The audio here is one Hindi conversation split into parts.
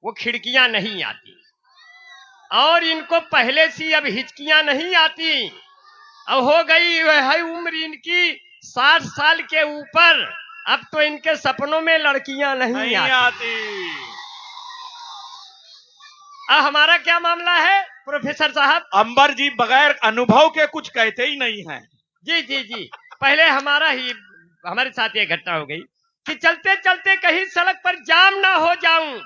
वो खिड़कियां नहीं आती, और इनको पहले सी अब हिचकियां नहीं आती। अब हो गई है उम्र इनकी 60 साल के ऊपर, अब तो इनके सपनों में लड़कियां नहीं आती। अब हमारा क्या मामला है प्रोफेसर साहब? अंबर जी बगैर अनुभव के कुछ कहते ही नहीं हैं। जी जी जी, पहले हमारे साथ ये घटना हो गई कि चलते चलते कहीं सड़क पर जाम ना हो जाऊं,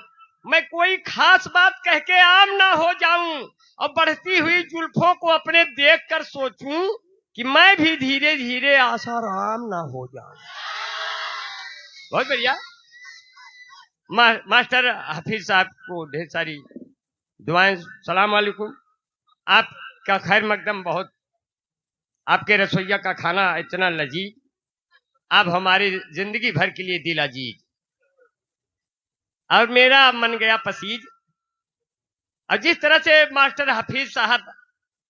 मैं कोई खास बात कह के आम ना हो जाऊं, और बढ़ती हुई जुल्फों को अपने देखकर सोचूं कि मैं भी धीरे धीरे आसाराम ना हो जाऊं। बहुत बढ़िया। मास्टर हाफिज साहब को ढेर सारी दुआएं, सलाम वालेकुम। आपका खैर मकदम, बहुत आपके रसोइया का खाना इतना लजीज, आप हमारी जिंदगी भर के लिए दिल अजीज, और मेरा मन गया पसीज। और जिस तरह से मास्टर हफीज साहब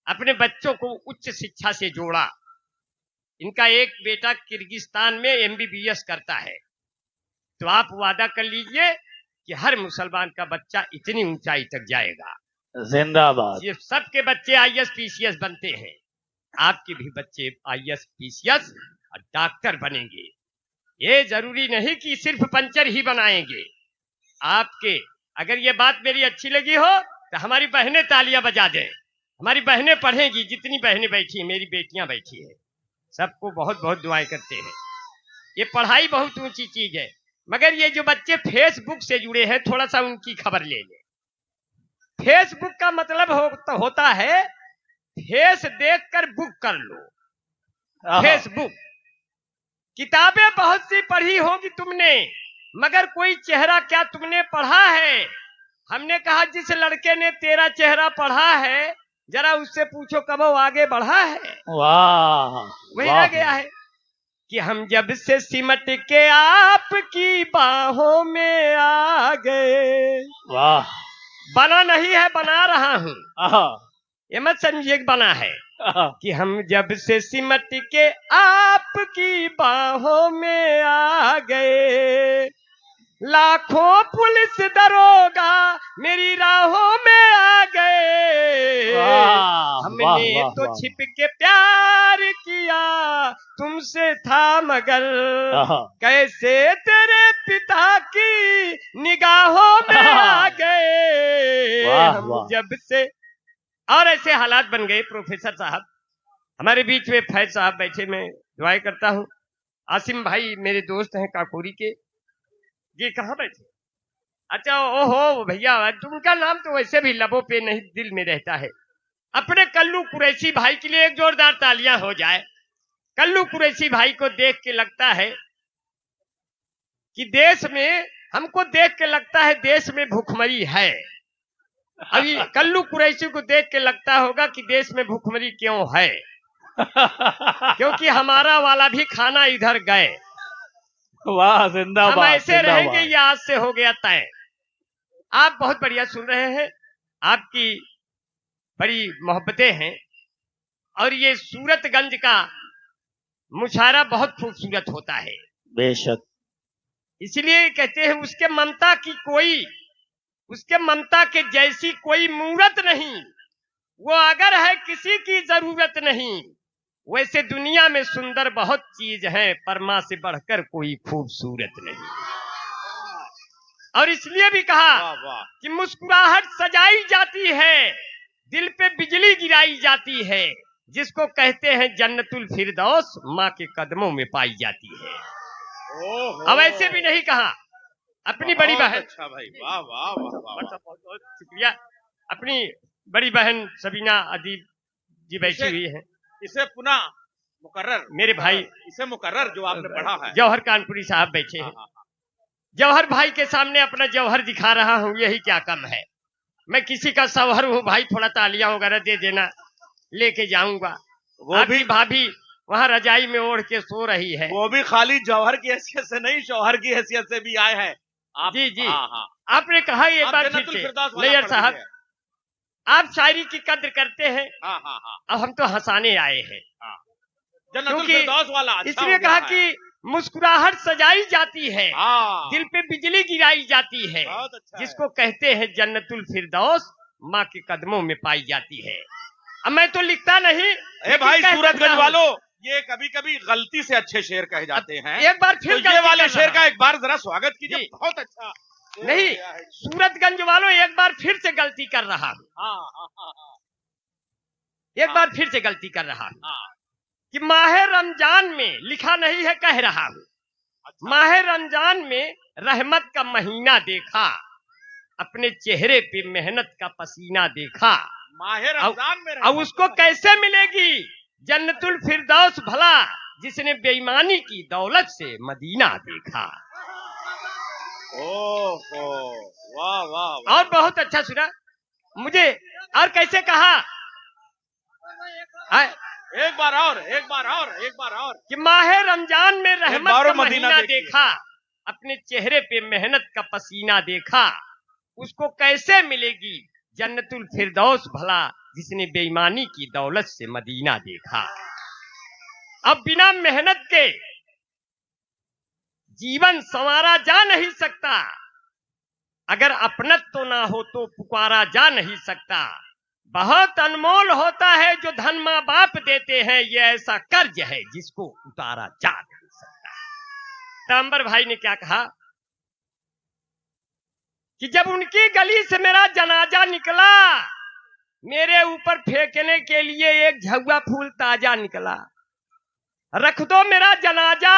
अपने बच्चों को उच्च शिक्षा से जोड़ा, इनका एक बेटा किर्गिस्तान में एमबीबीएस करता है, तो आप वादा कर लीजिए कि हर मुसलमान का बच्चा इतनी ऊंचाई तक जाएगा। जिंदाबाद। ये सबके बच्चे आईएएस पीसीएस बनते हैं, आपके भी बच्चे आईएएस पीसीएस और डॉक्टर बनेंगे। ये जरूरी नहीं कि सिर्फ पंचर ही बनाएंगे आपके। अगर ये बात मेरी अच्छी लगी हो तो हमारी बहनें तालियां बजा दें, हमारी बहनें पढ़ेंगी, जितनी बहनें बैठी हैं, मेरी बेटियां बैठी हैं, सबको बहुत बहुत दुआएं करते हैं। ये पढ़ाई बहुत ऊंची चीज है, मगर ये जो बच्चे फेसबुक से जुड़े हैं, थोड़ा सा उनकी खबर ले लें। फेसबुक का मतलब होता है फेस देखकर बुक कर लो। फेसबुक, किताबें बहुत सी पढ़ी होगी तुमने, मगर कोई चेहरा क्या तुमने पढ़ा है? हमने कहा जिस लड़के ने तेरा चेहरा पढ़ा है, जरा उससे पूछो कब वो आगे बढ़ा है। वाह, वही रह गया है कि हम जब से सिमट के आपकी बाहों में आ गए। वाह, बना नहीं है, बना रहा हूं, ये मत समझिए बना है कि हम जब से सिमट के आपकी बाहों में आ गए, लाखों पुलिस दरोगा मेरी राहों में आ गए। हमने तो छिप के प्यार किया तुमसे था, मगर कैसे तेरे पिता की निगाहों में आ गए। हम जब से, और ऐसे हालात बन गए प्रोफेसर साहब। हमारे बीच में फैज साहब बैठे, मैं दुआएं करता हूँ। आसिम भाई मेरे दोस्त हैं काकोरी के, ये कहाँ बैठे? अच्छा, ओहो भैया, तुमका नाम तो वैसे भी लबों पे नहीं दिल में रहता है। अपने कल्लू कुरैशी भाई के लिए एक जोरदार तालियां हो जाए। कल्लू कुरैशी भाई को देख के लगता है कि देश में, हमको देख के लगता है देश में भूखमरी है। अभी कल्लू कुरैशी को देख के लगता होगा कि देश में भूखमरी क्यों है, क्योंकि हमारा वाला भी खाना इधर गए। वाह, जिंदाबाद। हम ऐसे रहेंगे, ये आज से हो गया तय। आप बहुत बढ़िया सुन रहे हैं, आपकी बड़ी मोहब्बतें हैं, और ये सूरतगंज का मुशायरा बहुत खूबसूरत होता है। बेशक, इसलिए कहते हैं उसके ममता के जैसी कोई मूरत नहीं, वो अगर है किसी की जरूरत नहीं। वैसे दुनिया में सुंदर बहुत चीज है, पर मां से बढ़कर कोई खूबसूरत नहीं। और इसलिए भी कहा कि मुस्कुराहट सजाई जाती है, दिल पे बिजली गिराई जाती है, जिसको कहते हैं जन्नतुल फिरदौस माँ के कदमों में पाई जाती है। अब ऐसे भी नहीं कहा, अपनी बड़ी बहन, अच्छा भाई, वाह वाह वाह, बहुत बहुत शुक्रिया। अपनी बड़ी बहन सबीना अदीब जी बैठी हुई है। इसे पुनः मुकर्रर, मेरे भाई, इसे मुकर्रर जो आपने पढ़ा है। जौहर कानपुरी साहब बैठे हैं। जौहर भाई के सामने अपना जौहर दिखा रहा हूं, यही क्या कम है। मैं किसी का सौहर हूं भाई, थोड़ा तालियां वगैरह दे देना, लेके जाऊंगा। वो भी भाभी वहां रजाई में ओढ़ के सो रही है। वो भी खाली जौहर की हैसियत से नहीं, शौहर की हैसियत से भी आए हैं आप। जी जी, हाँ। आपने कहा एक बार फिर से, नैयर साहब, आप शायरी की कद्र करते हैं। हाँ। अब हम तो हंसाने आए हैं, जन्नतुल फिरदौस वाला अच्छा इसलिए कहा कि मुस्कुराहट सजाई जाती है, हाँ, दिल पे बिजली गिराई जाती है, बहुत अच्छा है। जिसको कहते हैं जन्नतुल फिरदौस माँ के कदमों में पाई जाती है। अब मैं तो लिखता नहीं, ए भाई कह सूरजगंज सकता हूं। वालों, ये कभी कभी गलती से अच्छे शेर कहे जाते हैं। एक बार फिर तो ये गलती वाले कर शेर रहा का एक बार जरा स्वागत कीजिए, जी। बहुत अच्छा शेर नहीं, हो गया है। सूरजगंज वालों एक बार फिर से गलती कर रहा हूं, हाँ हाँ हाँ हाँ एक हाँ। बार फिर से गलती कर रहा हूं हाँ, कि माह रमजान में लिखा नहीं है, कह रहा हूं। अच्छा। माह रमजान में रहमत का महीना देखा, अपने चेहरे पे मेहनत का पसीना देखा। माहिर रमजान में अब उसको कैसे मिलेगी जन्नतुल फिरदौस भला, जिसने बेईमानी की दौलत से मदीना देखा। ओहो, वाह वाह वाह। और बहुत अच्छा सुना मुझे। और कैसे कहा एक बार और, एक बार और, एक बार और कि माह रमजान में रहमत का मदीना महीना देखिए। देखा, अपने चेहरे पे मेहनत का पसीना देखा। उसको कैसे मिलेगी जन्नतुल फिरदौस भला, जिसने बेईमानी की दौलत से मदीना देखा। अब बिना मेहनत के जीवन संवारा जा नहीं सकता, अगर अपनत तो ना हो तो पुकारा जा नहीं सकता। बहुत अनमोल होता है जो धन माँ बाप देते हैं, ये ऐसा कर्ज है जिसको उतारा जा नहीं सकता। तांबर भाई ने क्या कहा कि जब उनकी गली से मेरा जनाजा निकला, मेरे ऊपर फेंकने के लिए एक झुआ फूल ताजा निकला। रख दो मेरा जनाजा,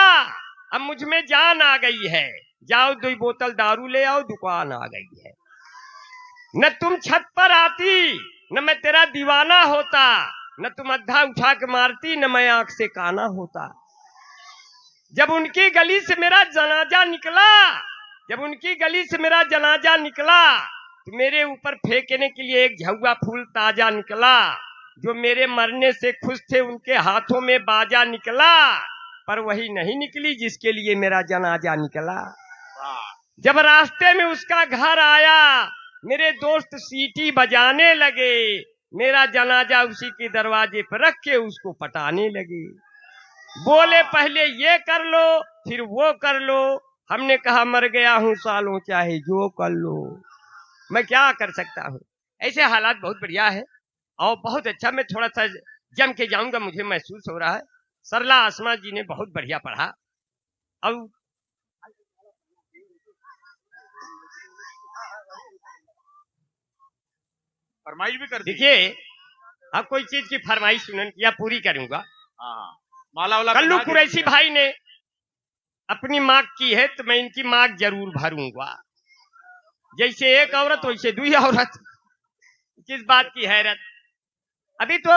अब मुझ में जान आ गई है, जाओ 2 बोतल दारू ले आओ, दुकान आ गई है। न तुम छत पर आती, न मैं तेरा दीवाना होता, न तुम अद्धा उठा के मारती, न मैं आंख से काना होता। जब उनकी गली से मेरा जनाजा निकला, जब उनकी गली से मेरा जनाजा निकला, तो मेरे ऊपर फेंकने के लिए एक झुआ फूल ताजा निकला। जो मेरे मरने से खुश थे उनके हाथों में बाजा निकला, पर वही नहीं निकली जिसके लिए मेरा जनाजा निकला। जब रास्ते में उसका घर आया, मेरे दोस्त सीटी बजाने लगे, मेरा जनाजा उसी के दरवाजे पर रख के उसको पटाने लगे। बोले पहले ये कर लो फिर वो कर लो, हमने कहा मर गया हूं सालों चाहे जो कर लो। मैं क्या कर सकता हूं। ऐसे हालात बहुत बढ़िया है और बहुत अच्छा। मैं थोड़ा सा जम के जाऊंगा, मुझे महसूस हो रहा है। सरला आसमा जी ने बहुत बढ़िया पढ़ा। अब फरमाइश भी कर देखिए, अब कोई चीज की फरमाइश या पूरी करूंगा। हाँ, माला वाला कल्लू कुरैशी भाई ने अपनी मांग की है तो मैं इनकी मांग जरूर भरूंगा। जैसे एक औरत वैसे 2 औरत, किस बात की हैरत। अभी तो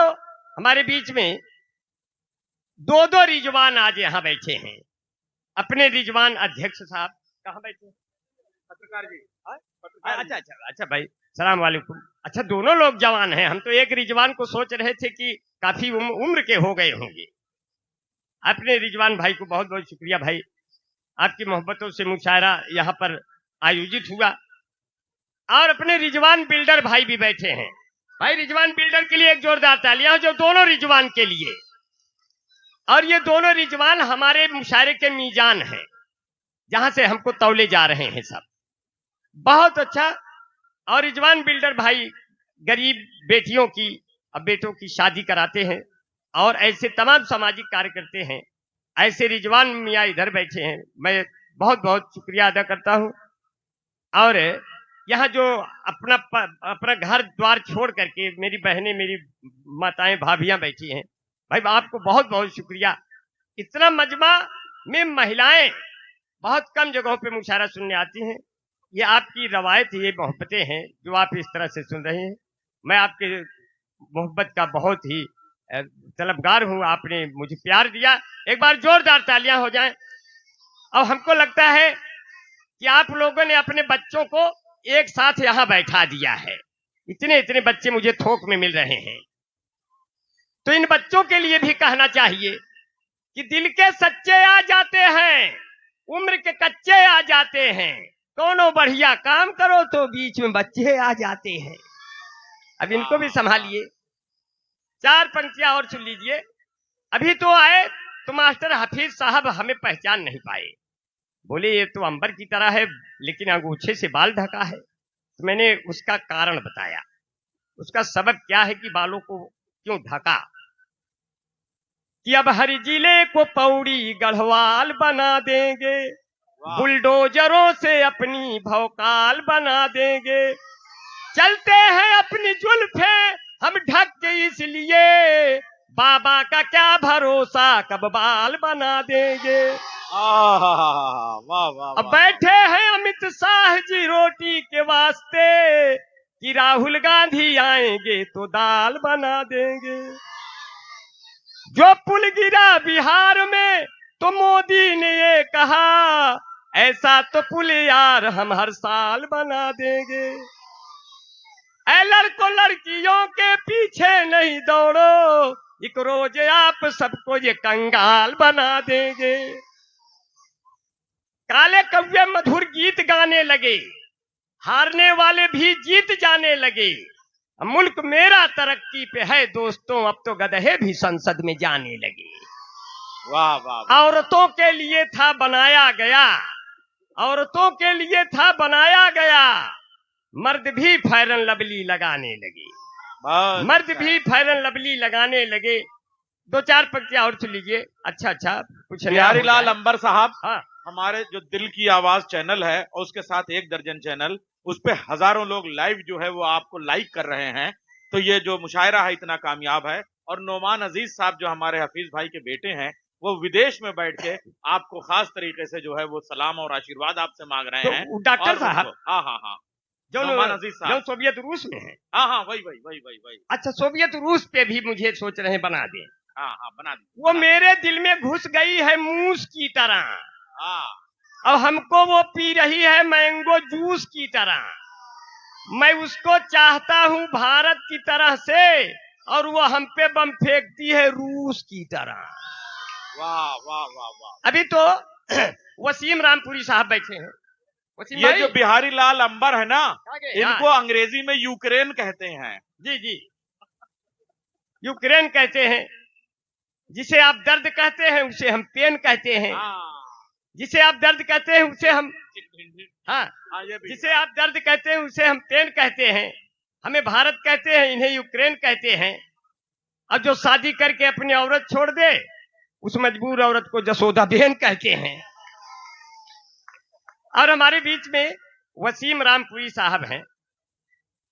हमारे बीच में 2 रिजवान आज यहाँ बैठे हैं। अपने रिजवान अध्यक्ष साहब कहाँ बैठे? पत्रकार जी। अच्छा अच्छा अच्छा भाई, सलाम वालेकुम। अच्छा, दोनों लोग जवान हैं। हम तो एक रिजवान को सोच रहे थे कि काफी उम्र के हो गए होंगे। अपने रिजवान भाई को बहुत बहुत शुक्रिया भाई, आपकी मोहब्बतों से मुशायरा यहाँ पर आयोजित हुआ। और अपने रिजवान बिल्डर भाई भी बैठे हैं। भाई रिजवान बिल्डर के लिए एक जोरदार तालियां, जो दोनों रिजवान के लिए। और ये दोनों रिजवान हमारे मुशायरे के मीजान हैं, जहां से हमको तौले जा रहे हैं सब। बहुत अच्छा। और रिजवान बिल्डर भाई गरीब बेटियों की अब बेटों की शादी कराते हैं और ऐसे तमाम सामाजिक कार्य करते हैं। ऐसे रिजवान मियाँ इधर बैठे हैं, मैं बहुत बहुत शुक्रिया अदा करता हूं। और यहाँ जो अपना घर द्वार छोड़ करके मेरी बहनें, मेरी माताएं, भाभियां बैठी हैं, भाई आपको बहुत बहुत शुक्रिया। इतना मजमा में महिलाएं बहुत कम जगहों पे मुशायरा सुनने आती हैं। ये आपकी रवायत, ये मोहब्बतें हैं जो आप इस तरह से सुन रहे हैं। मैं आपके मोहब्बत का बहुत ही तलबगार हूं। आपने मुझे प्यार दिया। एक बार जोरदार तालियां हो जाएं। अब हमको लगता है कि आप लोगों ने अपने बच्चों को एक साथ यहां बैठा दिया है। इतने इतने बच्चे मुझे थोक में मिल रहे हैं। तो इन बच्चों के लिए भी कहना चाहिए कि दिल के सच्चे आ जाते हैं, उम्र के कच्चे आ जाते हैं। कोनो बढ़िया काम करो तो बीच में बच्चे आ जाते हैं। अब इनको भी संभालिए। 4 पंक्तियां और सुन लीजिए। अभी तो आए तो मास्टर हफीज साहब हमें पहचान नहीं पाए। बोले ये तो अंबर की तरह है लेकिन अंगूछे से बाल ढका है। तो मैंने उसका कारण बताया, उसका सबब क्या है कि बालों को क्यों ढका। कि अब हर जिले को पौड़ी गढ़वाल बना देंगे, बुलडोजरों से अपनी भौकाल बना देंगे। चलते हैं अपनी जुल्फे हम ढक के इसलिए, बाबा का क्या भरोसा कब बाल बना देंगे। वाह वाह। अब बैठे हैं अमित शाह जी रोटी के वास्ते, कि राहुल गांधी आएंगे तो दाल बना देंगे। जो पुल गिरा बिहार में तो मोदी ने ये कहा, ऐसा तो पुल यार हम हर साल बना देंगे। ऐ लड़कों लड़कियों के पीछे नहीं दौड़ो, एक रोज आप सबको ये कंगाल बना देंगे। काले कौवे मधुर गीत गाने लगे, हारने वाले भी जीत जाने लगे। मुल्क मेरा तरक्की पे है दोस्तों, अब तो गधे भी संसद में जाने लगे। वाह वाह। औरतों के लिए था बनाया गया, औरतों के लिए था बनाया गया, मर्द भी फेरन लवली लगाने लगे, मर्द भी फेरन लवली लगाने लगे। दो चार पंक्तियां और सुन लीजिए। अच्छा कुछ बिहारी लाल अंबर साहब, हाँ, हमारे जो दिल की आवाज चैनल है और उसके साथ 1 दर्जन चैनल, उस पे हजारों लोग लाइव जो है वो आपको लाइक कर रहे हैं। तो ये जो मुशायरा है इतना कामयाब है। और नोमान अजीज साहब जो हमारे हफीज भाई के बेटे हैं, वो विदेश में बैठ के आपको खास तरीके से जो है वो सलाम और आशीर्वाद आपसे मांग रहे हैं। तो डॉक्टर साहब, हाँ जो नोमान अजीज साहब, जो सोवियत रूस में है। हाँ वही। अच्छा, सोवियत रूस पे भी मुझे सोच रहे हैं बना दे। हाँ बना दी। वो मेरे दिल में घुस गई है मूस की तरह, हाँ, और हमको वो पी रही है मैंगो जूस की तरह। मैं उसको चाहता हूँ भारत की तरह से, और वो हम पे बम फेंकती है रूस की तरह। वाह वाह वाह वाह। अभी तो वसीम रामपुरी साहब बैठे हैं। वसीम ये भाई, जो बिहारी लाल अंबर है ना, इनको हाँ, अंग्रेजी में यूक्रेन कहते हैं। जी, यूक्रेन कहते हैं। जिसे आप दर्द कहते हैं उसे हम पेन कहते हैं। जिसे आप दर्द कहते हैं उसे हम, हाँ, जिसे आप दर्द कहते हैं उसे हम पेन कहते हैं। हमें भारत कहते हैं, इन्हें यूक्रेन कहते हैं। अब जो शादी करके अपनी औरत छोड़ दे, उस मजबूर औरत को जसोदा बेन कहते हैं। और हमारे बीच में वसीम रामपुरी साहब हैं।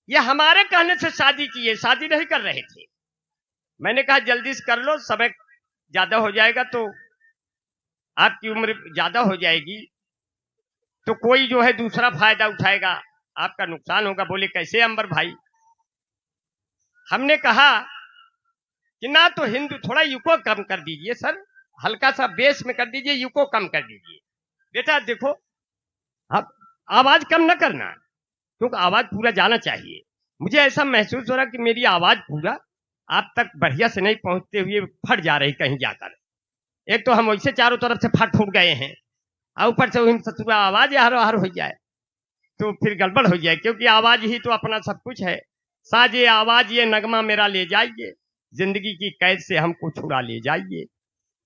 ये हमारे कहने से शादी किए, शादी नहीं कर रहे थे। मैंने कहा जल्दी से कर लो, समय ज्यादा हो जाएगा तो आपकी उम्र ज्यादा हो जाएगी, तो कोई जो है दूसरा फायदा उठाएगा, आपका नुकसान होगा। बोले कैसे अंबर भाई? हमने कहा कि ना तो हिंदू, थोड़ा युको कम कर दीजिए सर, हल्का सा बेस में कर दीजिए, युको कम कर दीजिए। बेटा देखो, अब आवाज कम न करना, क्योंकि आवाज पूरा जाना चाहिए। मुझे ऐसा महसूस हो रहा कि मेरी आवाज पूरा आप तक बढ़िया से नहीं पहुंचते हुए फट जा रही कहीं जाकर। एक तो हम वैसे चारों तरफ से फट फूट गए हैं, और ऊपर से आवाज हर हर हो जाए तो फिर गड़बड़ हो जाए, क्योंकि आवाज ही तो अपना सब कुछ है। साजे आवाज ये नगमा मेरा ले जाइए, जिंदगी की कैद से हमको छुड़ा ले जाइए।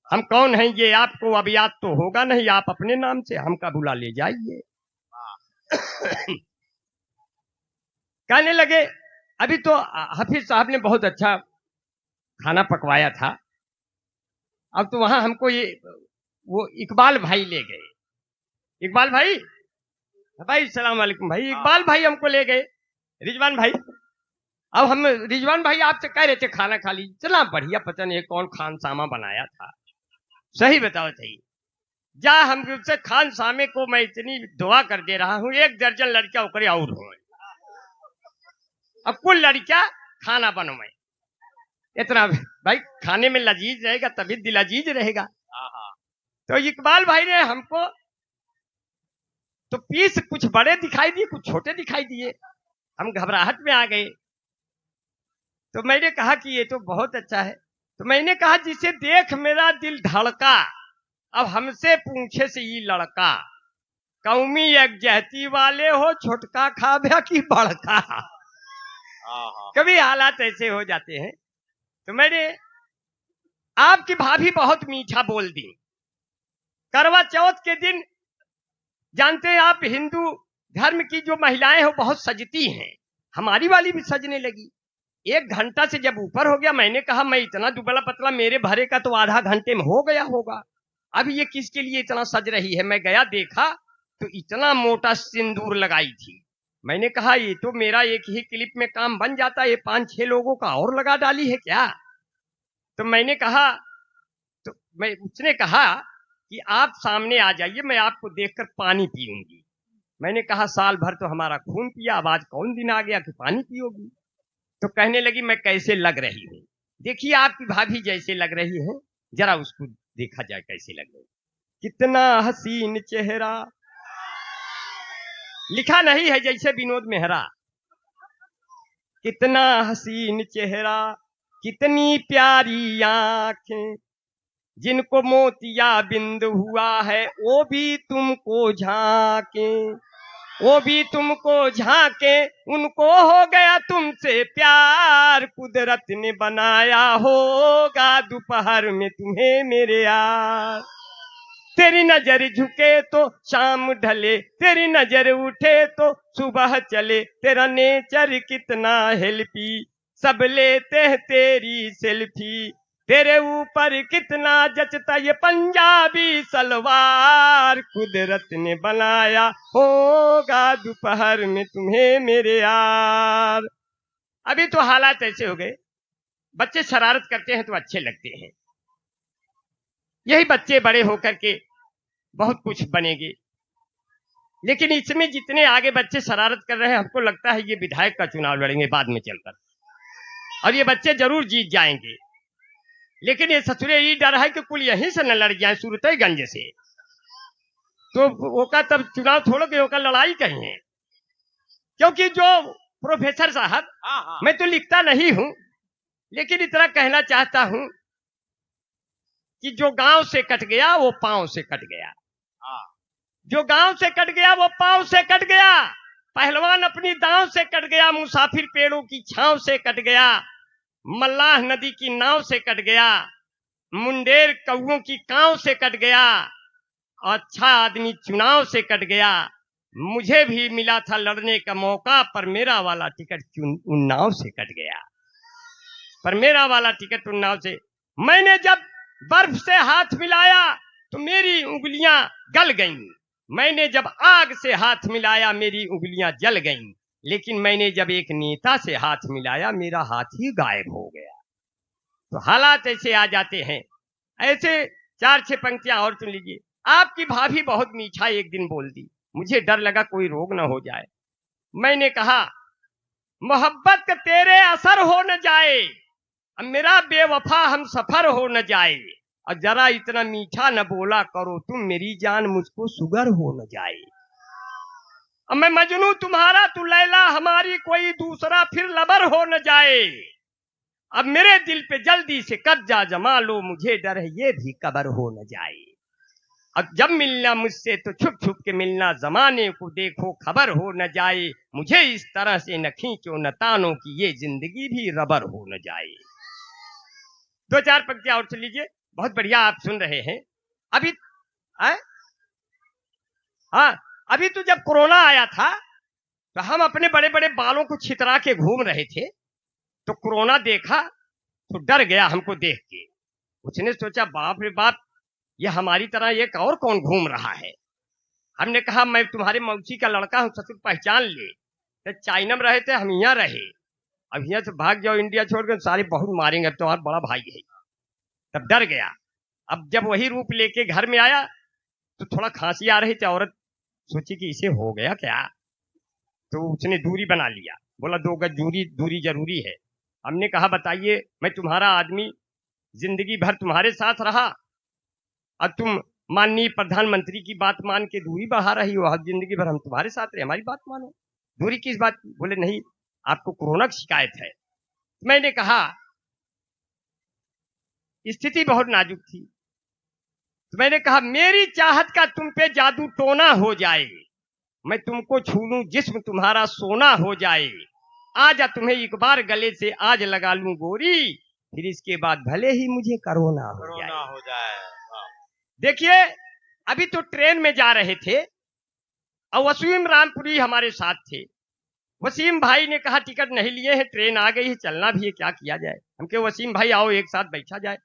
हम कौन हैं ये आपको अब याद तो होगा नहीं, आप अपने नाम से हमका बुला ले जाइए। कहने लगे, अभी तो हफीज साहब ने बहुत अच्छा खाना पकवाया था। अब तो वहां हमको ये वो इकबाल भाई ले गए। इकबाल भाई, भाई सलाम वालेकुम भाई। इकबाल भाई हमको ले गए, रिजवान भाई। अब हम रिजवान भाई आपसे कह रहे थे खाना खा लीजिए, चला बढ़िया, पता नहीं कौन खान सामा बनाया था। सही बताओ सही, जा हम उससे खान सामे को मैं इतनी दुआ कर दे रहा हूं, 1 दर्जन लड़कियां उकरे और हो, अब कुल लड़कियां खाना बनवाए। इतना भाई खाने में लजीज रहेगा तभी दिल अजीज रहेगा। तो इकबाल भाई ने हमको तो पीस कुछ बड़े दिखाई दिए, कुछ छोटे दिखाई दिए। हम घबराहट में आ गए। तो मैंने कहा कि ये तो बहुत अच्छा है। तो मैंने कहा जिसे देख मेरा दिल धड़का, अब हमसे पूछे से ये लड़का, कौमी यकजहती वाले हो, छोटका खाबे की बड़का। कभी हालात ऐसे हो जाते हैं। तो मैंने आपकी भाभी बहुत मीठा बोल दी। करवा चौथ के दिन जानते हैं आप, हिंदू धर्म की जो महिलाएं हैं वो बहुत सजती हैं। हमारी वाली भी सजने लगी। 1 घंटा से जब ऊपर हो गया, मैंने कहा मैं इतना दुबला पतला, मेरे भरे का तो आधा घंटे में हो गया होगा, अब ये किसके लिए इतना सज रही है। मैं गया देखा तो इतना मोटा सिंदूर लगाई थी। मैंने कहा ये तो मेरा एक ही क्लिप में काम बन जाता है, ये 5-6 लोगों का और लगा डाली है क्या। तो मैंने कहा, तो उसने कहा कि आप सामने आ जाइए, मैं आपको देखकर पानी पीऊंगी। मैंने कहा साल भर तो हमारा खून पिया, अब आज कौन दिन आ गया कि पानी पियोगी। तो कहने लगी मैं कैसे लग रही हूँ। देखिए आपकी भाभी जैसे लग रही है, जरा उसको देखा जाए कैसे लग रही। कितना हसीन चेहरा, लिखा नहीं है जैसे विनोद मेहरा। कितना हसीन चेहरा, कितनी प्यारी आंखें, जिनको मोतिया बिंद हुआ है वो भी तुमको झांके, वो भी तुमको झांके, उनको हो गया तुमसे प्यार, कुदरत ने बनाया होगा दोपहर में तुम्हें मेरे यार। तेरी नजर झुके तो शाम ढले, तेरी नजर उठे तो सुबह चले, तेरा नेचर कितना हेल्पी, सब लेते हैं तेरी सेल्फी, तेरे ऊपर कितना जचता ये पंजाबी सलवार, कुदरत ने बनाया होगा दोपहर में तुम्हें मेरे यार। अभी तो हालात ऐसे हो गए, बच्चे शरारत करते हैं तो अच्छे लगते हैं। यही बच्चे बड़े होकर के बहुत कुछ बनेंगे, लेकिन इसमें जितने आगे बच्चे शरारत कर रहे हैं, हमको लगता है ये विधायक का चुनाव लड़ेंगे बाद में चलकर, और ये बच्चे जरूर जीत जाएंगे। लेकिन ये ससुरे ये डर है कि कुल यहीं से न लड़ जाए सूरतगंज से, तो वो का तब चुनाव थोड़ा के होकर लड़ाई कहीं है। क्योंकि जो प्रोफेसर साहब, मैं तो लिखता नहीं हूं, लेकिन इतना कहना चाहता हूं कि जो गांव से कट गया वो पांव से कट गया, जो गांव से कट गया वो पांव से कट गया, पहलवान अपनी दांव से कट गया, मुसाफिर पेड़ों की छांव से कट गया, मल्लाह नदी की नाव से कट गया, मुंडेर कौओं की कांव से कट गया, अच्छा आदमी चुनाव से कट गया। मुझे भी मिला था लड़ने का मौका, पर मेरा वाला टिकट उन्नाव से कट गया, पर मेरा वाला टिकट उन्नाव से। मैंने जब बर्फ से हाथ मिलाया तो मेरी उंगलियां गल गईं, मैंने जब आग से हाथ मिलाया मेरी उंगलियां जल गईं, लेकिन मैंने जब एक नेता से हाथ मिलाया मेरा हाथ ही गायब हो गया। तो हालात ऐसे आ जाते हैं। ऐसे 4-6 पंक्तियां और सुन लीजिए। आपकी भाभी बहुत मीठा एक दिन बोल दी, मुझे डर लगा कोई रोग ना हो जाए। मैंने कहा मोहब्बत का तेरे असर हो न जाए, अब मेरा बेवफा हम सफर हो न जाए, और जरा इतना मीठा न बोला करो तुम मेरी जान, मुझको शुगर हो न जाए। अब मैं मजनू तुम्हारा तू लैला हमारी, कोई दूसरा फिर लबर हो न जाए, अब मेरे दिल पे जल्दी से कब्जा जमा लो, मुझे डर है ये भी कबर हो न जाए। अब जब मिलना मुझसे तो छुप छुप के मिलना, जमाने को देखो खबर हो न जाए, मुझे इस तरह से न खींचो न तानो की ये जिंदगी भी रबर हो न जाए। 2-4 पंक्तियां और सुन लीजिए, बहुत बढ़िया आप सुन रहे हैं। अभी अभी तो जब कोरोना आया था तो हम अपने बड़े बड़े बालों को छितरा के घूम रहे थे, तो कोरोना देखा तो डर गया हमको देख के। उसने सोचा बाप रे बाप, ये हमारी तरह एक और कौन घूम रहा है। हमने कहा मैं तुम्हारे मौसी का लड़का हूं, ससुर पहचान ले। तो चाइना में रहे थे, हम यहाँ रहे, अब यहाँ से भाग जाओ इंडिया छोड़कर, सारे बहुत मारेंगे, अब तुम्हारा बड़ा भाई है। तब डर गया। अब जब वही रूप लेके घर में आया तो थोड़ा खांसी आ रही थी, औरत सोची कि इसे हो गया क्या, तो उसने दूरी बना लिया, बोला 2 गज दूरी जरूरी है। हमने कहा बताइए, मैं तुम्हारा आदमी, जिंदगी भर तुम्हारे साथ रहा, अब तुम माननीय प्रधानमंत्री की बात मान के दूरी बढ़ा रही हो, अब जिंदगी भर हम तुम्हारे साथ रहे, हमारी बात मानो, दूरी किस बात की। बोले नहीं आपको कोरोना की शिकायत है। मैंने कहा स्थिति बहुत नाजुक थी, तो मैंने कहा मेरी चाहत का तुम पे जादू टोना हो जाए, मैं तुमको छू लूं जिस्म तुम्हारा सोना हो जाए, आजा तुम्हें एक बार गले से आज लगा लूं गोरी, फिर इसके बाद भले ही मुझे कोरोना हो जाए। देखिए, अभी तो ट्रेन में जा रहे थे और वसीम रामपुरी हमारे साथ थे। वसीम भाई ने कहा टिकट नहीं लिए हैं, ट्रेन आ गई है, चलना भी है, क्या किया जाए। हम कहे वसीम भाई आओ एक साथ बैठा जाए,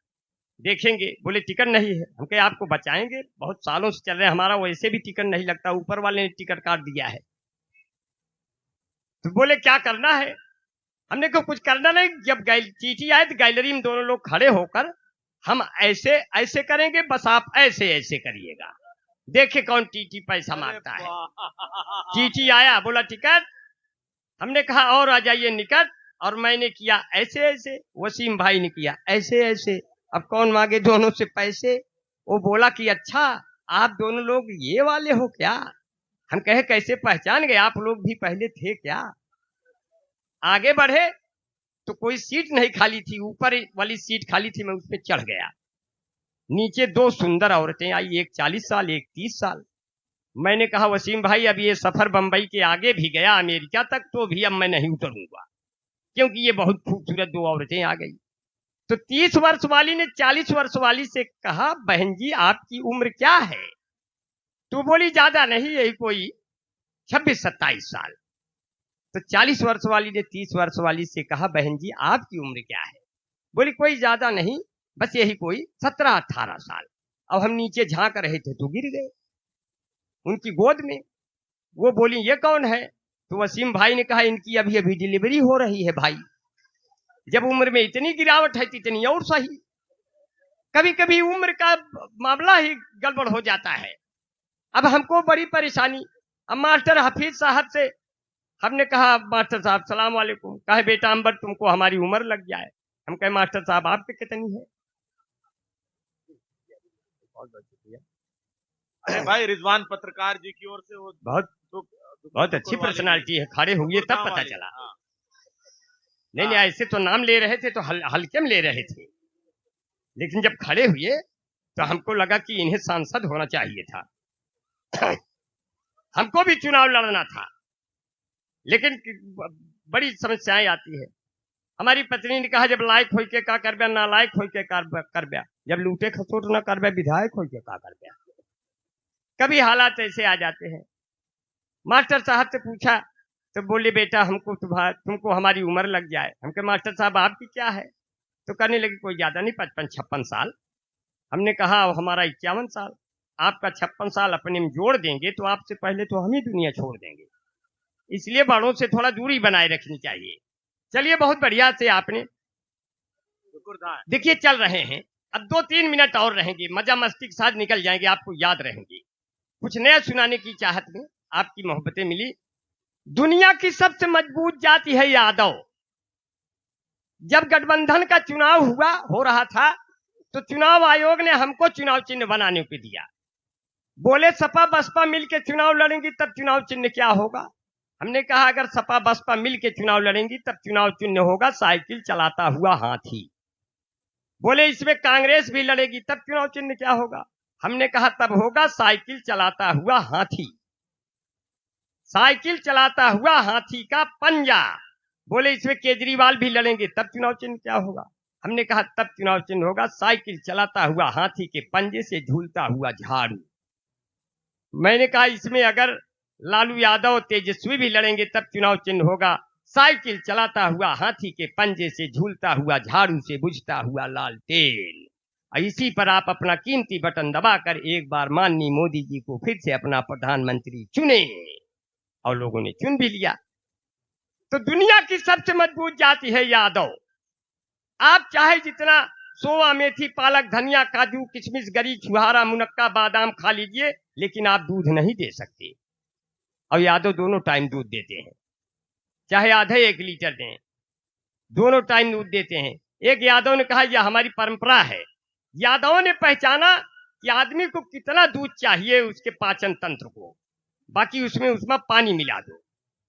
देखेंगे। बोले टिकट नहीं है। हम कहे आपको बचाएंगे, बहुत सालों से चल रहे हैं, हमारा वैसे भी टिकट नहीं लगता, ऊपर वाले ने टिकट काट दिया है। तो बोले क्या करना है। हमने कहा कुछ करना नहीं, जब चीटी आए तो गैलरी में दोनों लोग खड़े होकर हम ऐसे ऐसे करेंगे, बस आप ऐसे ऐसे करिएगा, देखे कौन टीटी पैसा मांगता है। टीटी आया, बोला टिकट। हमने कहा और आ जाइए निकट, और मैंने किया ऐसे ऐसे, वसीम भाई ने किया ऐसे ऐसे। अब कौन मांगे दोनों से पैसे। वो बोला कि अच्छा आप दोनों लोग ये वाले हो क्या। हम कहे कैसे पहचान गए, आप लोग भी पहले थे क्या। आगे बढ़े तो कोई सीट नहीं खाली थी, ऊपर वाली सीट खाली थी, मैं उस पर चढ़ गया। नीचे दो सुंदर औरतें आई, एक 40 साल एक 30 साल। मैंने कहा वसीम भाई अब ये सफर बंबई के आगे भी गया अमेरिका तक, तो भी अब मैं नहीं उतरूंगा, क्योंकि ये बहुत खूबसूरत दो औरतें आ गई। तो 30 वर्ष वाली ने 40 वर्ष वाली से कहा बहन जी आपकी उम्र क्या है। तो बोली ज्यादा नहीं, यही कोई 26-27 साल। तो 40 वर्ष वाली ने 30 वर्ष वाली से कहा बहन जी आपकी उम्र क्या है। बोली कोई ज्यादा नहीं, बस यही कोई 17-18 साल। अब हम नीचे झांक रहे थे तो गिर गए उनकी गोद में। वो बोली ये कौन है। तो वसीम भाई ने कहा इनकी अभी अभी डिलीवरी हो रही है भाई। जब उम्र में इतनी गिरावट है तो इतनी और सही। कभी कभी उम्र का मामला ही गड़बड़ हो जाता है। अब हमको बड़ी परेशानी। अब मास्टर हफीज साहब से हमने कहा मास्टर साहब सलाम वालेकुम। कहे बेटा अंबर तुमको हमारी उम्र लग जाए। हम कहे मास्टर साहब आपके कितनी है। अरे भाई रिजवान पत्रकार जी की ओर से वो बहुत अच्छी पर्सनालिटी है, खड़े हुए तब पता चला। नहीं ऐसे तो नाम ले रहे थे तो हल्के में ले रहे थे, लेकिन जब खड़े हुए तो हमको लगा कि इन्हें सांसद होना चाहिए था। हमको भी चुनाव लड़ना था, लेकिन बड़ी समस्याएं आती है। हमारी पत्नी ने कहा जब लायक हो के का करबे, ना लायक हो के करबे, जब लूटे खसोट ना करबे, विधायक हो के का करबे। कभी हालात ऐसे आ जाते हैं। मास्टर साहब से पूछा तो बोले बेटा हमको तुमको हमारी उम्र लग जाए। हम कहे मास्टर साहब आपकी क्या है। तो करने लगी कोई ज्यादा नहीं, 55-56 साल। हमने कहा हमारा 51 साल। आपका 56 साल अपने में जोड़ देंगे तो आपसे पहले तो हम ही दुनिया छोड़ देंगे, इसलिए बड़ों से थोड़ा दूरी बनाए रखनी चाहिए। चलिए बहुत बढ़िया से आपने देखिए चल रहे हैं। अब 2-3 मिनट और रहेंगे, मजा मस्ती के साथ निकल जाएंगे, आपको याद रहेंगे। कुछ नया सुनाने की चाहत में आपकी मोहब्बतें मिली। दुनिया की सबसे मजबूत जाति है यादव। जब गठबंधन का चुनाव हो रहा था तो चुनाव आयोग ने हमको चुनाव चिन्ह बनाने को दिया। बोले सपा बसपा मिलकर चुनाव लड़ेंगी तब चुनाव चिन्ह क्या होगा। हमने कहा अगर सपा बसपा मिलकर चुनाव लड़ेंगी तब चुनाव चिन्ह होगा साइकिल चलाता हुआ हाथी। बोले इसमें कांग्रेस भी लड़ेगी तब चुनाव चिन्ह क्या होगा। हमने कहा तब होगा साइकिल चलाता हुआ हाथी, साइकिल चलाता हुआ हाथी का पंजा। बोले इसमें केजरीवाल भी लड़ेंगे तब चुनाव चिन्ह क्या होगा। हमने कहा तब चुनाव चिन्ह होगा साइकिल चलाता हुआ हाथी के पंजे से झूलता हुआ झाड़ू। मैंने कहा इसमें अगर लालू यादव तेजस्वी भी लड़ेंगे तब चुनाव चिन्ह होगा साइकिल चलाता हुआ हाथी के पंजे से झूलता हुआ झाड़ू से बुझता हुआ लालटेन। इसी पर आप अपना कीमती बटन दबाकर एक बार माननीय मोदी जी को फिर से अपना प्रधानमंत्री चुने। और लोगों ने चुन भी लिया। तो दुनिया की सबसे मजबूत जाति है यादव। आप चाहे जितना सोवा मेथी पालक धनिया काजू किशमिश गरी छुहारा मुनक्का बादाम खा लीजिए, लेकिन आप दूध नहीं दे सकते। और यादव दोनों टाइम दूध देते हैं, चाहे आधे 1 लीटर दें, दोनों टाइम दूध देते हैं। एक यादव ने कहा यह हमारी परंपरा है। यादवों ने पहचाना कि आदमी को कितना दूध चाहिए उसके पाचन तंत्र को, बाकी उसमें पानी मिला दो,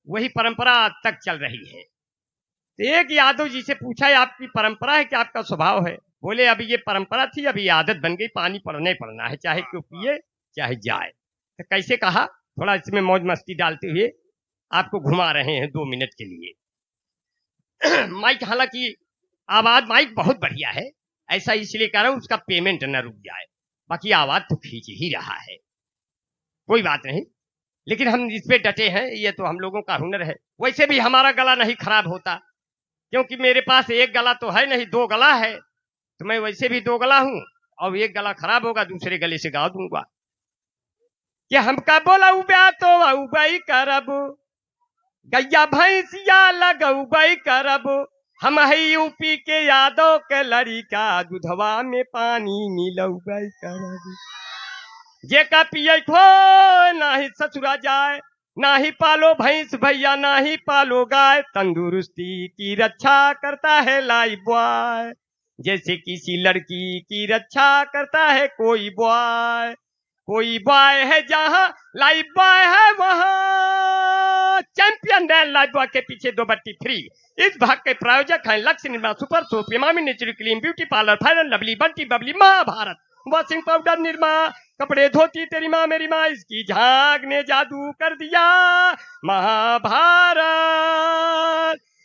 वही परंपरा आज तक चल रही है। तो एक यादव जी से पूछा आपकी परंपरा है कि आपका स्वभाव है। बोले अभी ये परंपरा थी, अभी आदत बन गई, पानी पड़ना है, चाहे क्यों पिए चाहे जाए। तो कैसे कहा, थोड़ा इसमें मौज मस्ती डालते हुए आपको घुमा रहे हैं 2 मिनट के लिए। माइक हालांकि आवाज माइक बहुत बढ़िया है, ऐसा इसलिए कह रहा हूं उसका पेमेंट न रुक जाए, बाकी आवाज तो खींच ही रहा है, कोई बात नहीं, लेकिन हम इस पे डटे हैं, ये तो हम लोगों का हुनर है। वैसे भी हमारा गला नहीं खराब होता, क्योंकि मेरे पास एक गला तो है नहीं, दो गला है, तो मैं वैसे भी दो गला हूं, और एक गला खराब होगा दूसरे गले से गा दूंगा कि हमका बोला उबा तो उबाई करब, गैया भैंसिया लगौबई करब, हम है यूपी के यादव के लड़िका, दुधवा में पानी मिलौबई करब, जे का पिए खो नाही ससुरा जाए, ना ही पालो भैंस भैया ना ही पालो गाय, तंदुरुस्ती की रक्षा करता है लाइफ बॉय, जैसे किसी लड़की की रक्षा करता है कोई बॉय, कोई बॉय है जहां लाइफ बॉय है वहां, चैंपियन है लाइफ बॉय के पीछे दो बट्टी फ्री। इस भाग के प्रायोजक हैं लक्ष्य Nirma super soap, Emami natural clean beauty parlour, fair and lovely, Bunty Babli, Mahabharat washing powder Nirma, कपड़े धोती तेरी माँ मेरी माँ, इसकी झाग ने जादू कर दिया महाभारत।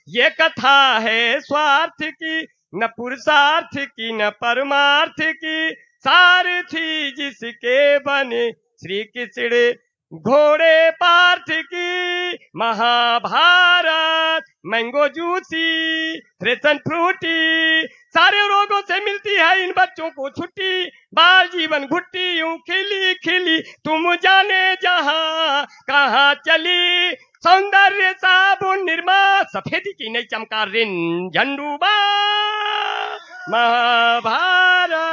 ये कथा है स्वार्थ की न पुरुषार्थ की न परमार्थ की, सारथी जिसके बने श्री कृष्ण घोड़े पार्थ की, Mahabharat mango juicy fresh'n Frooti, सारे रोगों से मिलती है इन बच्चों को छुट्टी, बाल जीवन घुट्टी यूं खिली खिली तुम जाने जहां कहां चली, सौंदर्य साबुन निर्मा, सफेदी की नई चमकार रिन झंडूबा, महाभारत।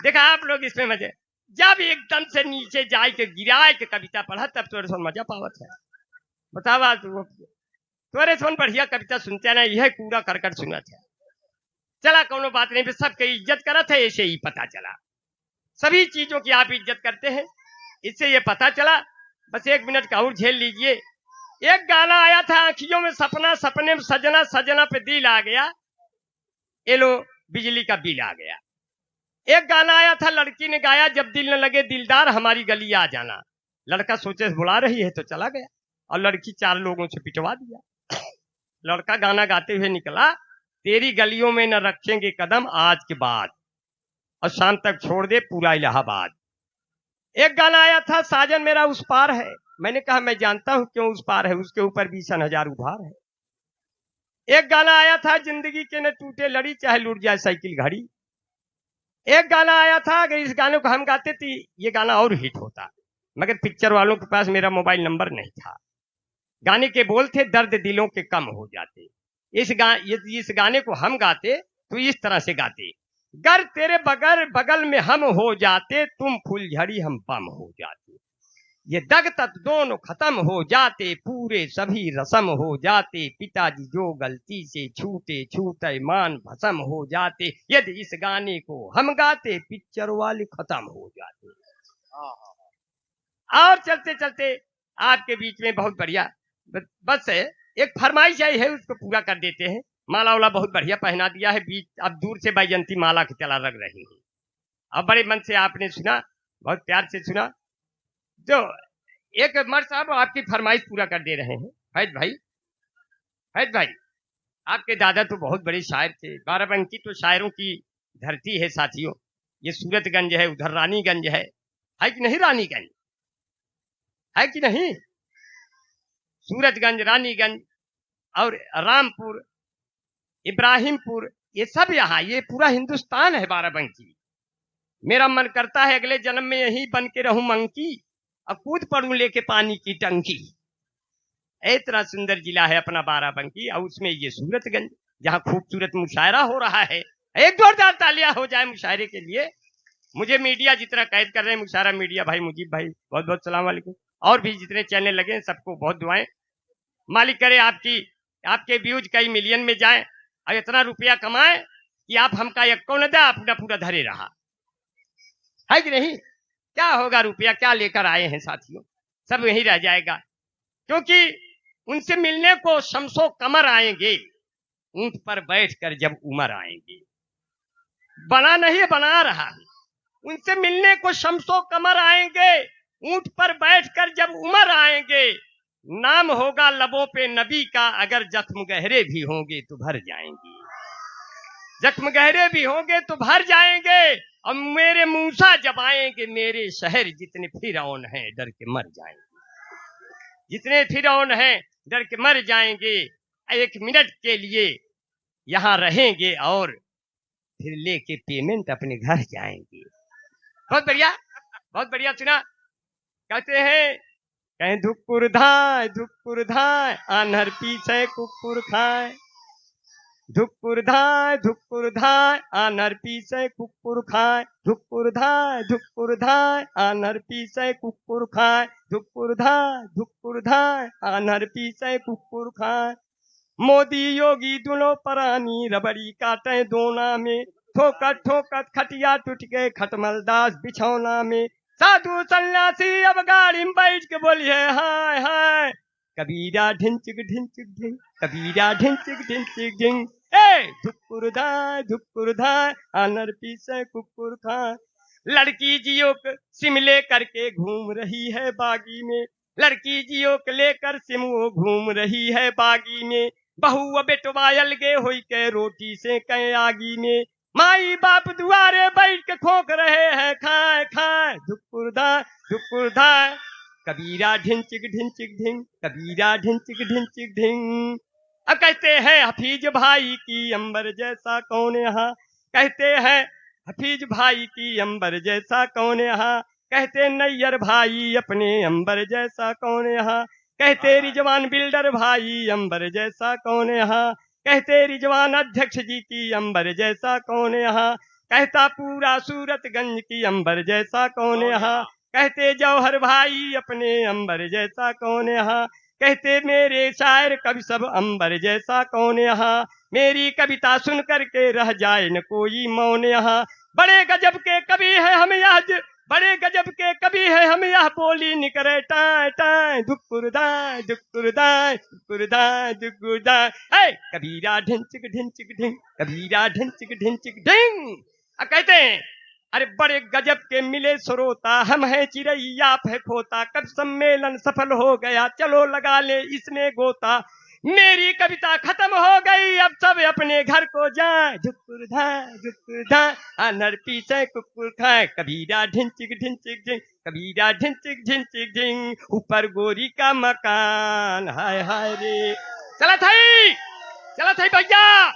देखा आप लोग इसमें मजे, जब एकदम से नीचे जाए के गिराए के कविता पढ़ा तब तोरे सोन मजा पावत है, बतावा तोरे सोन बढ़िया कविता सुनते ना, यह कूड़ा करकट सुनत है, चला कोनो बात नहीं, सबके इज्जत करत है, ऐसे ही पता चला, सभी चीजों की आप इज्जत करते हैं, इससे ये पता चला। बस एक मिनट का और झेल लीजिए। एक गाना आया था आंखियों में सपना, सपने में सजना, सजना पे दिल आ गया, ये लो बिजली का बिल आ गया। एक गाना आया था लड़की ने गाया, जब दिल न लगे दिलदार हमारी गली आ जाना, लड़का सोचे बुला रही है तो चला गया, और लड़की 4 लोगों से पिटवा दिया। लड़का गाना गाते हुए निकला, तेरी गलियों में न रखेंगे कदम आज के बाद, और शाम तक छोड़ दे पूरा इलाहाबाद। एक गाना आया था साजन मेरा उस पार है, मैंने कहा मैं जानता हूं क्यों उस पार है, उसके ऊपर 20,000 उधार है। एक गाना आया था जिंदगी के न टूटे लड़ी चाहे लूट जाए साइकिल घड़ी। एक गाना आया था, अगर इस गाने को हम गाते थे ये गाना और हिट होता, मगर पिक्चर वालों के पास मेरा मोबाइल नंबर नहीं था। गाने के बोल थे दर्द दिलों के कम हो जाते, इस गाने को हम गाते तो इस तरह से गाते, गर तेरे बगल में हम हो जाते, तुम फुलझड़ी हम बम हो जाते, ये दग तक दोनों खत्म हो जाते, पूरे सभी रसम हो जाते, पिताजी जो गलती से छूटे छूटे मान भसम हो जाते, यदि इस गाने को हम गाते पिक्चर वाले खत्म हो जाते। और चलते चलते आपके बीच में बहुत बढ़िया बस एक फरमाइश आई है, उसको पूरा कर देते हैं। माला वाला बहुत बढ़िया पहना दिया है, बीच अब दूर से बैजंती माला की तरह लग रही है, अब बड़े मन से आपने सुना, बहुत प्यार से सुना। जो एक मर्द साहब आपकी फरमाइश पूरा कर दे रहे हैं। फैज भाई आपके दादा तो बहुत बड़े शायर थे, बाराबंकी तो शायरों की धरती है साथियों, ये सूरतगंज है, उधर रानीगंज है कि नहीं, रानीगंज है कि नहीं, सूरतगंज रानीगंज और रामपुर इब्राहिमपुर, ये सब यहाँ, ये पूरा हिंदुस्तान है बाराबंकी। मेरा मन करता है अगले जन्म में यही बन के रहूं मंकी, और कूद पड़ूं लेके पानी की टंकी। इतना सुंदर जिला है अपना बाराबंकी, और उसमें ये सूरतगंज जहाँ खूबसूरत मुशायरा हो रहा है। एक जोरदार तालियां हो जाए मुशायरे के लिए। मुझे मीडिया जितना कैद कर रहे हैं, मुशायरा मीडिया भाई मुजीब भाई बहुत बहुत सलाम वालेकुम, और भी जितने चैनल लगे हैं सबको बहुत दुआएं, मालिक करे आपके व्यूज कई मिलियन में जाए, और इतना रुपया कमाए कि आप हमका एक कौन दे अपना पूरा धरे रहा है कि नहीं। क्या होगा, रुपया क्या लेकर आए हैं साथियों, सब यही रह जाएगा, क्योंकि उनसे मिलने को शमसो कमर आएंगे, ऊंट पर बैठकर जब उमर आएंगे, बना नहीं बना रहा है, उनसे मिलने को शमसो कमर आएंगे, ऊंट पर बैठकर जब उमर आएंगे, नाम होगा लबों पे नबी का, अगर जख्म गहरे भी होंगे तो भर जाएंगे। जख्म गहरे भी होंगे तो भर जाएंगे। और मेरे मूसा जब आएंगे, मेरे शहर जितने फिरौन हैं डर के मर जाएंगे। जितने फिरौन हैं डर के मर जाएंगे। 1 मिनट के लिए यहाँ रहेंगे और फिर लेके पेमेंट अपने घर जाएंगे। बहुत बढ़िया, बहुत बढ़िया सुना। कहते हैं, कहीं धुक्कुर धाय आन्हर पीछे कुकुर खाए। धुक्कुर धाय आन्हर पीछे कुकुर खाए। धुक्कुर धाय आन्हर पीछे कुकुर खाए। धुक्कुर धाय आन्हर पीछे कुकुर खाए। मोदी योगी दोनों परानी, रबड़ी काटे दोना में। ठोकत ठोकत खटिया टूट गए, खटमल दास बिछौना में। साधु सन्यासी अब गाड़ी में बैठ के बोलिए हाय हाय। कबीरा ढिंचिक ढिंग, कबीरा ढिंचिक ढिंग। धुक्कुर धाय आनर पीछे कुकुर खाए। लड़की जियो सिम ले करके घूम रही है बागी में। लड़की जियो के लेकर सिम वो घूम रही है बागी में। बहू बेटवा अलगे होई के रोटी से कहीं आगी में। माई बाप दुआरे बैठ के खोक रहे हैं खाए खाए। धुक्कुर धाय कबीरा ढिंचिक ढिंग, कबीरा ढिंचिक ढिंग। अब कहते हैं हफीज भाई की अंबर जैसा कौन यहाँ। कहते हैं हफीज भाई की अंबर जैसा कौन यहाँ। कहते नैयर भाई अपने अंबर जैसा कौन यहाँ। कहते रिजवान बिल्डर भाई अंबर जैसा कौन यहाँ। कहते रिजवान अध्यक्ष जी की अंबर जैसा कौन यहाँ। कहता पूरा सूरतगंज की अंबर जैसा कौन यहाँ। कहते जौहर भाई अपने अंबर जैसा कौन यहाँ। कहते मेरे शायर कवि सब अंबर जैसा कौन यहाँ। मेरी कविता सुन करके रह जाए न कोई मौन यहाँ। बड़े गजब के कवि है हम यह, बड़े गजब के कवि है हम यह, बोली निकरे टाय टाय। धुक्कुर दाय कबीरा ढिंचिक ढिंग, कबीरा ढिंचिक ढिंग। कहते हैं अरे बड़े गजब के मिले श्रोता, हम हैं चिड़ैया है खोता। कब सम्मेलन सफल हो गया, चलो लगा ले इसमें गोता। मेरी कविता खत्म हो गई, अब सब अपने घर को जाए। धुक्कुर धाय आनर पीछे कुकुर खाए। कबीरा ढिंचिक ढिंग, कबीरा ढिंचिक ढिंग। ऊपर गोरी का मकान, हाय हाय रे। चला था भैया।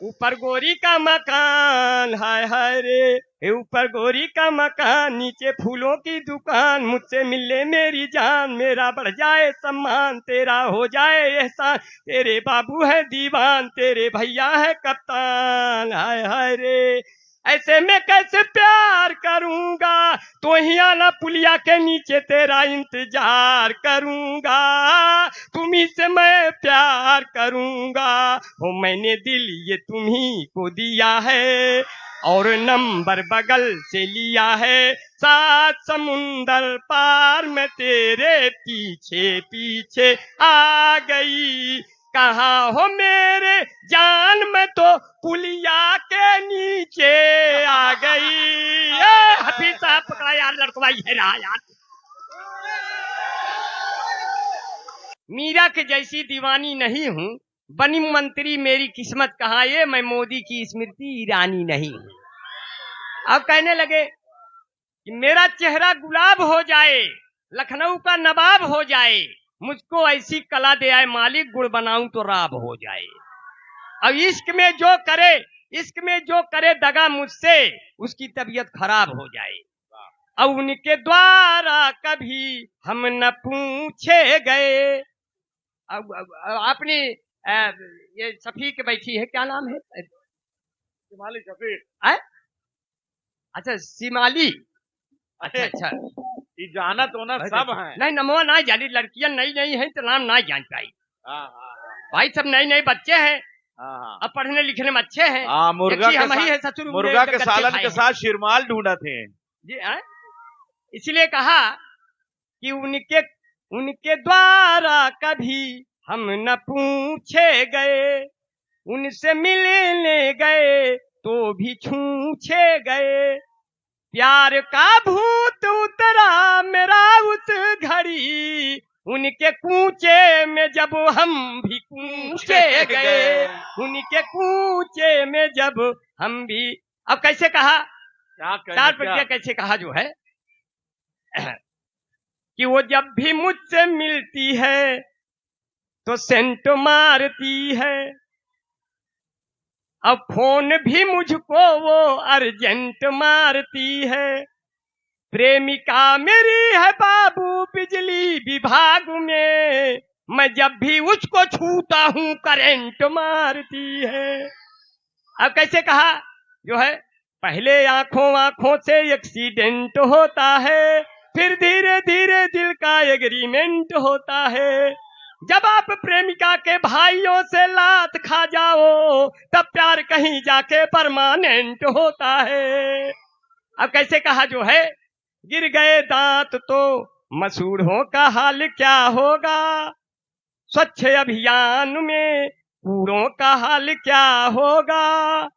ऊपर गोरी का मकान, हाय हाय रे। ऊपर गोरी का मकान, नीचे फूलों की दुकान। मुझसे मिले मेरी जान, मेरा बढ़ जाए सम्मान। तेरा हो जाए एहसान, तेरे बाबू है दीवान। तेरे भैया है कप्तान, हाय हाय रे। ऐसे में कैसे प्यार करूंगा, तो ही आना पुलिया के नीचे तेरा इंतजार करूंगा। तुम्ही से मैं प्यार करूंगा, हो मैंने दिल ये तुम्ही को दिया है। और नंबर बगल से लिया है, 7 समुंदर पार में तेरे पीछे पीछे आ गई। कहाँ हो मेरे जान, में तो पुलिया के नीचे आ गई। हफीज साहब पकड़ा यार, लड़कवा ये रहा यार। मीरा के जैसी दीवानी नहीं हूँ, बनी मंत्री मेरी किस्मत कहाँ। ये मैं मोदी की स्मृति ईरानी नहीं हूँ। अब कहने लगे कि मेरा चेहरा गुलाब हो जाए, लखनऊ का नवाब हो जाए। मुझको ऐसी कला दे आए मालिक, गुड़ बनाऊं तो राब हो जाए। अब इश्क में जो करे दगा मुझसे, उसकी तबीयत खराब हो जाए। अब उनके द्वारा कभी हम न पूछे गए। अब अपनी ये शफीक बैठी है, क्या नाम है? शिमाली शफीक। अच्छा शिमाली। अच्छा ये जाना तो ना सब है। नहीं नमो ना जानी, लड़कियां नई हैं तो नाम ना जान पाई। भाई सब नए बच्चे हैं, अब पढ़ने लिखने में अच्छे हैं। मुर्गा के सालन के साथ शिरमाल ढूंढा थे जी। इसलिए कहा कि उनके द्वारा कभी हम न पूछे गए। उनसे मिलने गए तो भी छूछे गए। प्यार का भूत उतरा मेरा उस घड़ी, उनके कूचे में जब हम भी कूचे गए, उनके कूचे में जब हम भी। अब कैसे कहा, चार पंक्तियां कैसे कहा जो है कि वो जब भी मुझसे मिलती है तो सेंट मारती है, अब फोन भी मुझको वो अर्जेंट मारती है, प्रेमिका मेरी है बाबू बिजली विभाग में, मैं जब भी उसको छूता हूं करंट मारती है। अब कैसे कहा जो है, पहले आंखों आंखों से एक्सीडेंट होता है, फिर धीरे धीरे दिल का एग्रीमेंट होता है, जब आप प्रेमिका के भाइयों से लात खा जाओ तब प्यार कहीं जाके परमानेंट होता है। अब कैसे कहा जो है, गिर गए दांत तो मसूड़ों का हाल क्या होगा, स्वच्छ अभियान में कूड़ों का हाल क्या होगा,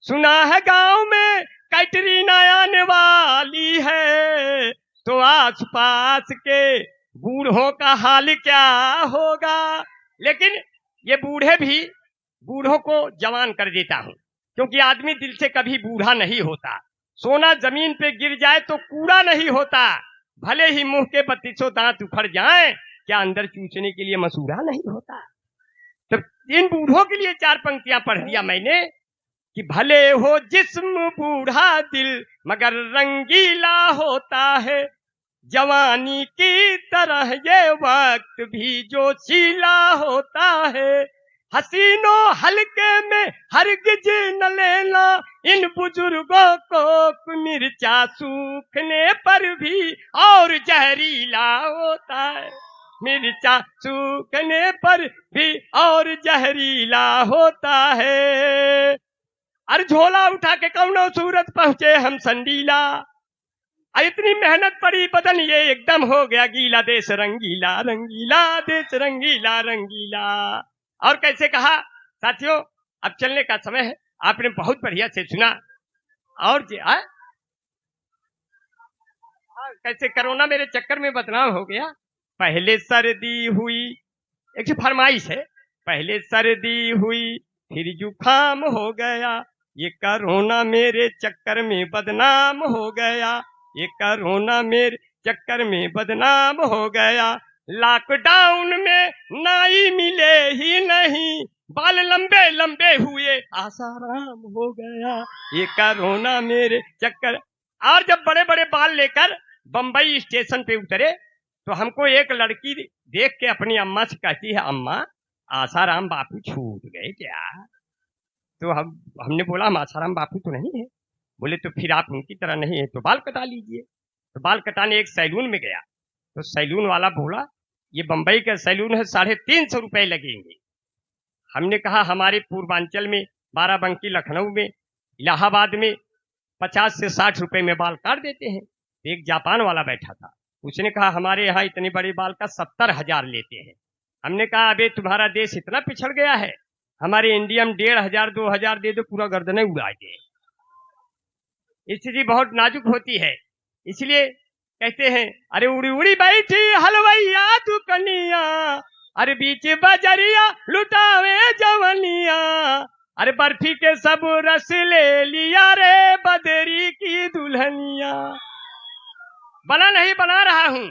सुना है गांव में कैटरीना आने वाली है, तो आस पास के बूढ़ों का हाल क्या होगा। लेकिन ये बूढ़े भी, बूढ़ों को जवान कर देता हूं, क्योंकि आदमी दिल से कभी बूढ़ा नहीं होता। सोना जमीन पे गिर जाए तो कूड़ा नहीं होता, भले ही मुंह के 3200 दांत उखड़ जाएं, क्या अंदर चूसने के लिए मसूड़ा नहीं होता। तो इन बूढ़ों के लिए चार पंक्तियां पढ़ दिया मैंने कि भले हो जिस्म बूढ़ा दिल मगर रंगीला होता है, जवानी की तरह ये वक्त भी जोशीला होता है, हसीनों हल्के में हरगिज न लेना इन बुजुर्गों को, मिर्चा सूखने पर भी और जहरीला होता है, मिर्चा सूखने पर भी और जहरीला होता है। अरे झोला उठा के कौनो सूरत पहुंचे हम संडीला, इतनी मेहनत पड़ी बदन ये एकदम हो गया गीला, देश रंगीला रंगीला देश रंगीला रंगीला। और कैसे कहा साथियों, अब चलने का समय है, आपने बहुत बढ़िया से सुना। और कैसे कोरोना मेरे चक्कर में बदनाम हो गया। पहले सर्दी हुई, एक फरमाइश है, पहले सर्दी हुई फिर जुकाम हो गया, ये कोरोना मेरे चक्कर में बदनाम हो गया, ये कोरोना मेरे चक्कर में बदनाम हो गया, लॉकडाउन में नाई मिले ही नहीं, बाल लंबे लंबे हुए आसाराम हो गया, ये कोरोना मेरे चक्कर। और जब बड़े बड़े बाल लेकर बंबई स्टेशन पे उतरे तो हमको एक लड़की देख के अपनी अम्मा से कहती है, अम्मा आसाराम बापू छूट गए क्या। तो हमने बोला हम आसाराम बापू तो नहीं है। बोले तो फिर आप उनकी तरह नहीं है तो बाल कटा लीजिए। तो बाल कटाने एक सैलून में गया तो सैलून वाला बोला ये बंबई का सैलून है, 350 रुपए लगेंगे। हमने कहा हमारे पूर्वांचल में बाराबंकी, लखनऊ में, इलाहाबाद में 50 से 60 रुपए में बाल काट देते हैं। एक जापान वाला बैठा था, उसने कहा हमारे यहाँ इतने बड़े बाल का 70,000 लेते हैं। हमने कहा अबे तुम्हारा देश इतना पिछड़ गया है, हमारे इंडिया में 1,500 2,000 दे दो पूरा गर्दनें उड़ा दे। स्थिति बहुत नाजुक होती है, इसलिए कहते हैं अरे उड़ी उड़ी बैठी हलवैया तू कनिया, अरे बीच बजरिया लुटावे जवनिया, अरे बर्फी के सब रस ले लिया रे बदरी की दुल्हनिया। बना नहीं बना रहा हूं,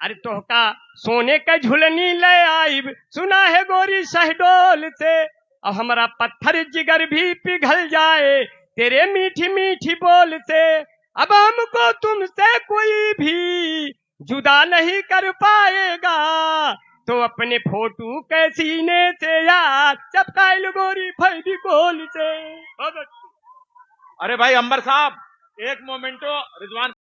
अरे तोहका सोने का झुलनी ले आई, सुना है गोरी शहडोल से, अब हमारा पत्थर जिगर भी पिघल जाए तेरे मीठी मीठी बोल से। अब हमको तुमसे कोई भी जुदा नहीं कर पाएगा, तो अपने फोटो के सीने से यार चपकाइल गोरी फेविकोल से। अरे भाई अंबर साहब एक मोमेंटो, रिजवान